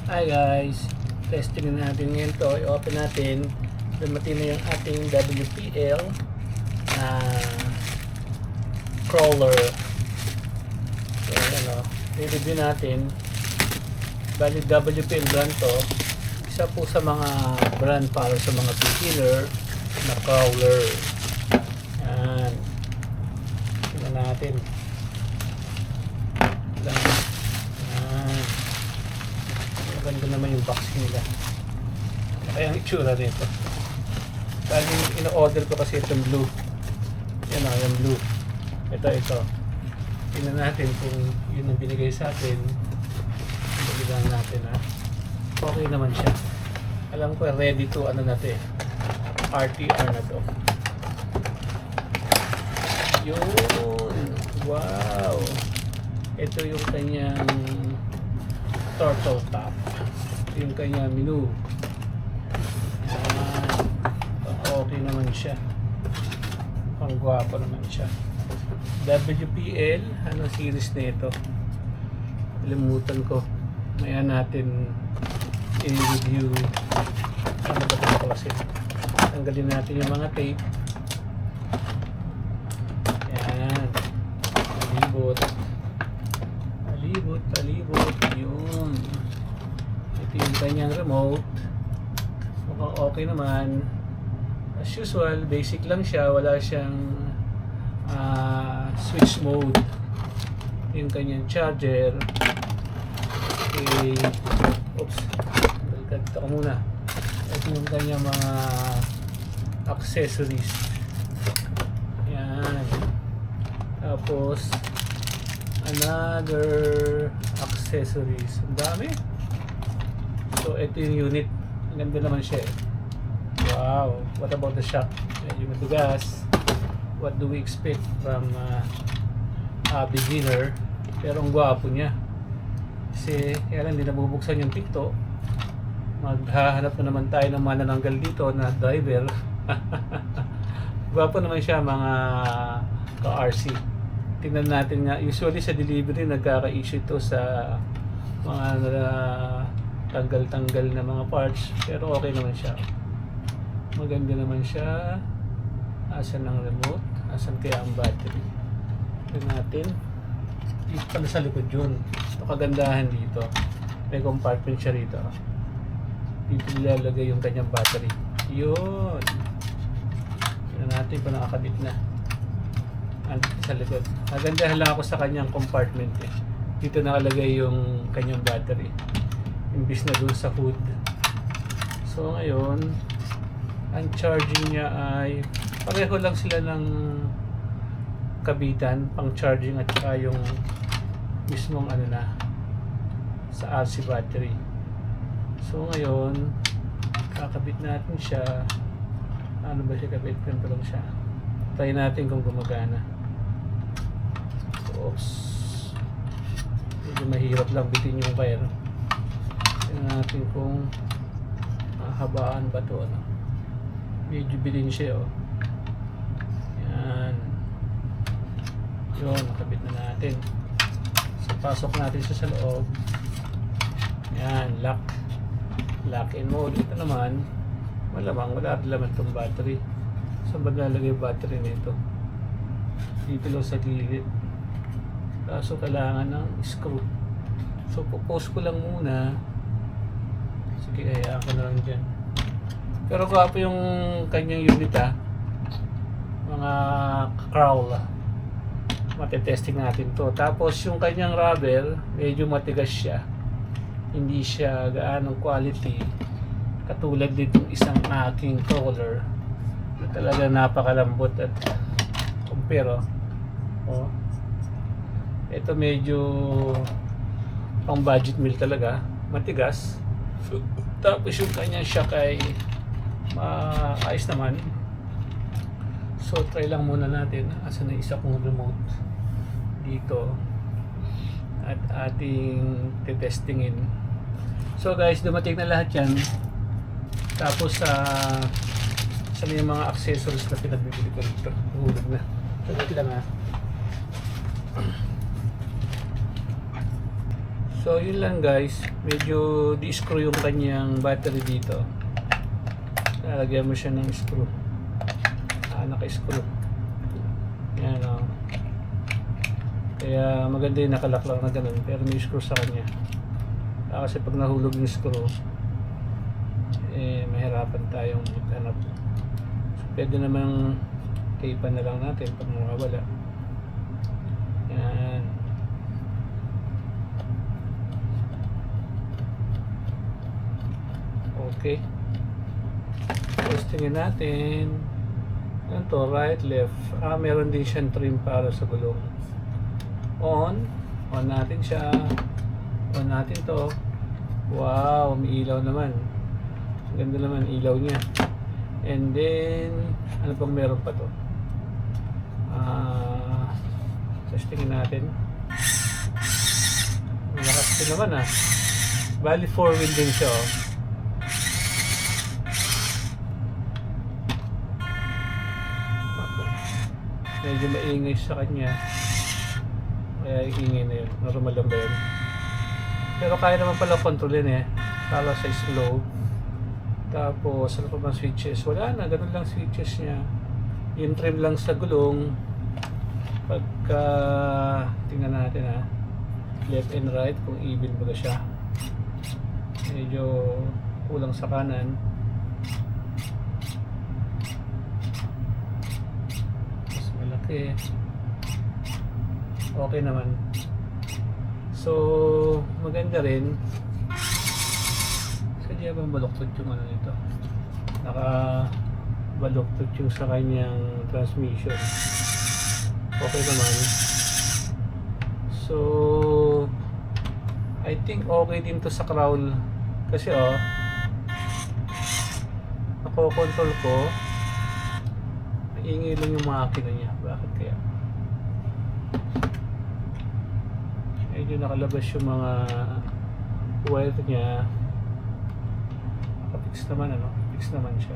Hi guys, testing natin ngayon to. I-open natin. Dumating na yung ating WPL crawler. So ano, i-review natin. Bali WPL brand to. Isa po sa mga brand para sa mga beginner na crawler. Yan. Tingnan natin. Ganda naman yung box nila. Kaya ang itsura nito. Bali ino-order ko kasi itong blue. Yan o, yung blue. Ito. Tingnan natin kung yun ang binigay sa atin. Balilang natin ha. Okay naman siya. Alam ko ready to ano na ito eh. RTR na to. Yun. Wow. Ito yung kanyang turtle top. Yung kanya menu. Okay naman siya. Ang gwapo naman siya. WPL, ano series na ito? Limutan ko. Maya natin i-review. Ano ba ito kasi? Tanggalin natin yung mga tape. Yan. Palibot. Yun. Ito yung kanyang remote. Mukhang okay naman. As usual, basic lang siya. Wala siyang switch mode. Yung kanyang charger. Okay. Oops. Balikat ako muna. Ito yung kanyang mga accessories. Yan. Tapos another accessories. Ang dami. So, ito yung unit. Ang ganda naman siya eh. Wow. What about the shock? Medyo matugas. What do we expect from a beginner? Pero ang gwapo niya. Kasi, kaya lang hindi nabubuksan yung pinto. Maghahanap na naman tayo ng manananggal dito na driver. Gwapo naman siya mga ka-RC. Tingnan natin nga, usually sa delivery nagkaka-issue ito sa mga tanggal-tanggal na mga parts, pero okay naman siya. Maganda naman siya. Asan ang remote? Asan kaya ang battery? Tingnan natin. Dito pala sa likod yun. Ito kagandahan dito. May compartment siya rito. Dito nilalagay yung kanyang battery. Yun. Tingnan natin kung nakakabit na. Sa likod. Nagandahan lang ako sa kanyang compartment eh. Dito nakalagay yung kanyang battery. Imbis na dun sa hood. So ngayon, ang charging niya ay pareho lang sila ng kabitan, pang charging at saka yung mismong ano na sa RC battery. So ngayon, kakabit natin siya. Ano ba siya kabit? Ganito lang siya. Try natin kung gumagana. Oops. Medyo mahirap lang bitin yung wire. Tingnan natin kung mahabaan ba ito. Ano? Medyo bitin siya. Oh. Yan. Yun, nakabit na natin. So, pasok natin siya sa loob. Yan, lock. Lock in mode. Ito naman, malamang wala laman itong battery. Saan ba nalagay yung battery nito? Dito lang sa gilid. Kaso kailangan ng screw. So, popost ko lang muna. Sige, hayaan ko na lang dyan. Pero gwapo yung kanyang unit ha. Mga crawl. Matetesting natin to. Tapos yung kanyang rubber, medyo matigas siya. Hindi siya gaanong quality. Katulad ditong isang aking crawler. Na talaga napakalambot at compare oh. Ito medyo pang budget meal talaga, matigas. Tapos yung kanyang shock ay maayos naman. So try lang muna natin. Asa na isa kong remote dito at ating testingin. So guys, dumating na lahat yan. Tapos sa mga accessories na pinagbibili ko dito. Hulog na. Saglit lang ha. So yun lang guys, medyo di-screw yung kanyang battery dito. Lalagyan mo siya ng screw. Naka-screw. Yan o. Kaya maganda yung nakalak lang na ganun, pero may screw sa kanya. Kasi pag nahulog yung screw, mahirapan tayong maghanap. So, pwede namang tape-an na lang natin pag mawawala. Yan. Okay. Tapos tingnan natin. Ano to? Right, left. Meron din siyang trim para sa gulong. On natin siya. On natin to. Wow, may ilaw naman. Ganda naman ilaw niya. And then, ano pang meron pa to? Testingin natin. Malakas din naman Bali 4-wheel din siya Medyo maingay sa kanya. Kaya ingay na yun. Normal lang ba yun? Pero kaya naman pala kontrolin para sa slow. Tapos ano pa bang switches? Wala na, ganun lang switches niya. Yung trim lang sa gulong. Pagka tingnan natin left and right kung even ba siya. Medyo kulang sa kanan. Mas malaki. Okay naman. So maganda rin. Sadya bang baluktot yung nito? Baluktot yung sa kanyang transmission. Okay naman. So I think okay din to sa crawl kasi nako-control ko, maingay lang yung makina niya. Bakit kaya? Medyo nakalabas yung mga wire niya. Nakapix naman fix naman siya.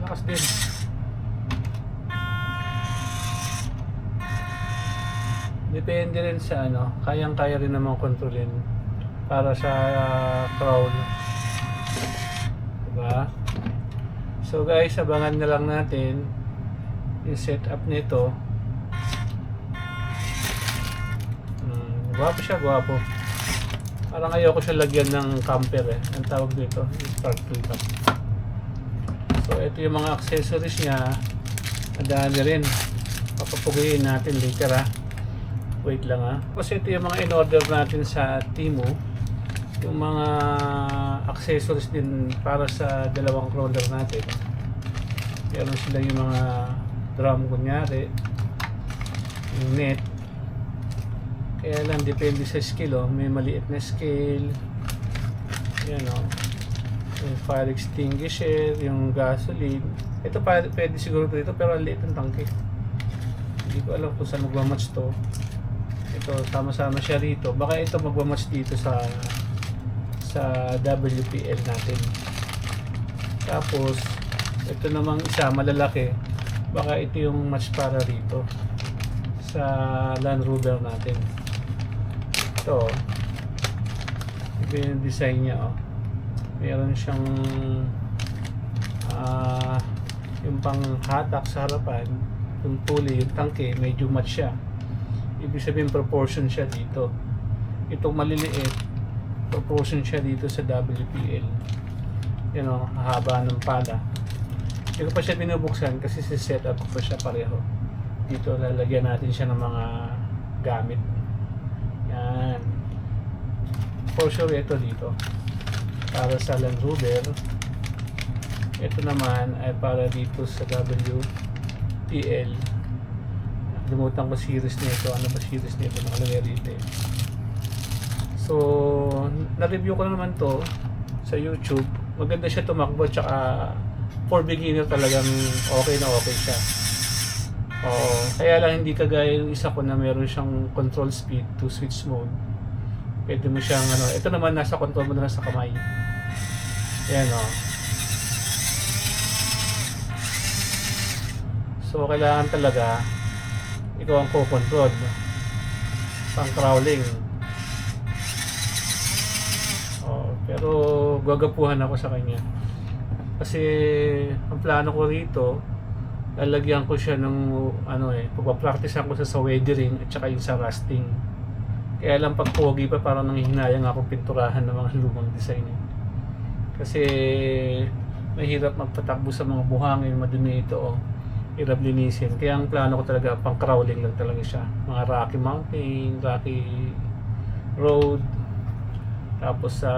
Lakas din. Depende rin sa kayang-kaya rin naman kontrolin para sa crawl. Diba? So guys, abangan na lang natin yung setup nito. Gwapo siya, gwapo. Parang ayoko siya lagyan ng camper ang tawag dito, yung spark plug. So ito yung mga accessories niya. Madami rin. Papapugayin natin later Wait lang Kasi ito yung mga in-order natin sa Temu. Yung mga accessories din para sa dalawang crawler natin. Meron sila yung mga drum kunyari. Yung net. Kaya lang depende sa scale May maliit na scale. Yan yung fire extinguisher, yung gasoline. Ito pwede siguro dito pero ang liit ng tangke. Hindi ko alam kung saan magmamatch to. Ito sama-sama siya rito. Baka ito magmamatch dito sa WPL natin. Tapos ito namang isa malalaki. Baka ito yung match para rito sa Land Rover natin. Ito iba yung design niya meron siyang yung pang hatak sa harapan, yung pulley, yung tangke medyo match siya. Ibig sabihin proportion siya dito. Itong maliliit proportion siya dito sa WPL. Yan haba ng pala. Hindi ko pa siya binubuksan kasi set up ko pa siya pareho. Dito lalagyan natin siya ng mga gamit. Yan. For sure ito dito para sa Land Rover. Ito naman ay para dito sa WPL. Limutan ko series nito. Ano ba series nito? Nakalagay rito So na-review ko na naman to sa YouTube. Maganda siya tumakbo, tsaka for beginner talagang okay na okay siya. Kaya lang hindi kagaya yung isa ko na meron siyang control speed to switch mode. Pwede mo siyang ito naman nasa control mo na sa kamay. Ayan So kailangan talaga ikaw ang co-control, no? Pang crawling. Pero gagapuhan ako sa kanya. Kasi ang plano ko rito, lalagyan ko siya ng pagpa-practicean ko sa weathering at saka yung sa rusting. Kaya lang pag pogi pa, parang nanghihinayang ako pinturahan ng mga lumang design. Kasi mahirap magpatakbo sa mga buhangin, madumi ito. Hirap linisin. Kaya ang plano ko talaga, pang crawling lang talaga siya. Mga Rocky Mountain, Rocky Road, tapos sa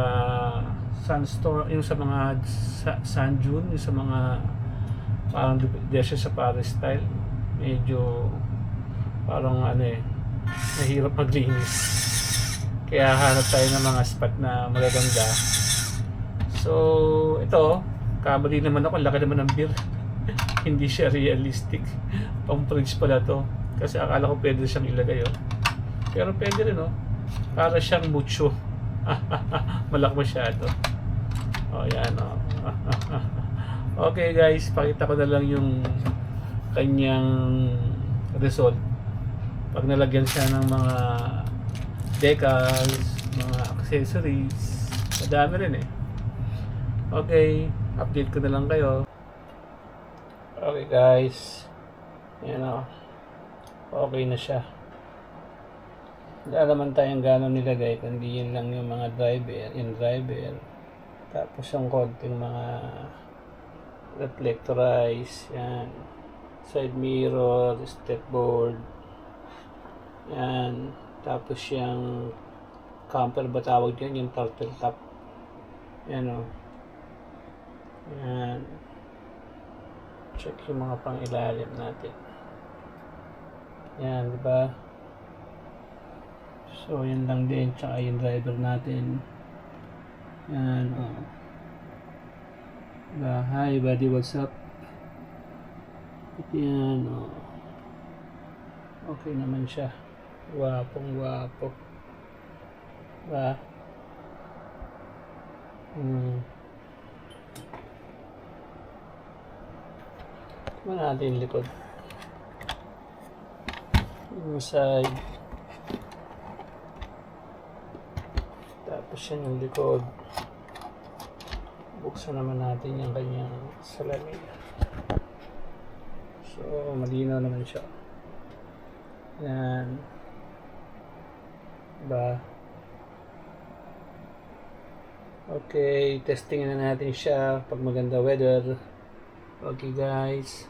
sandstorm, yung sa mga sand dune, yung sa mga parang desyo sa Paris style, medyo parang mahirap maglinis. Kaya hanap tayo ng mga spot na magaganda. So ito, kamali naman ako, laki naman ng beer. Hindi siya realistic. Pang fridge pala to, kasi akala ko pwede siyang ilagay, pero pwede rin, para siyang mucho. Malaki masyado. Yan. Okay guys, pakita ko na lang yung kanyang result pag nalagyan siya ng mga decals, mga accessories. Madami rin Okay, update ko na lang kayo. Okay guys, yan okay na siya. Wala naman tayong gano'n nilagay, kundi yun lang yung mga driver, tapos yung konting mga reflectorize, yan, side mirror, step board, yan, tapos yung camper ba tawag yun, yung turtle top, yan yan, check yung mga pang ilalim natin, yan, diba? So yun lang din, tsaka yung driver natin, yan, diba? Hi buddy, what's up? Yan, okay naman siya, gwapong gwapo, diba? Tignan natin yung likod, yung side, tapos yan yung likod. Buksan naman natin yung kanyang salamin. So malinaw naman siya, yan, diba? Okay, testing na natin siya pag maganda weather. Okay guys,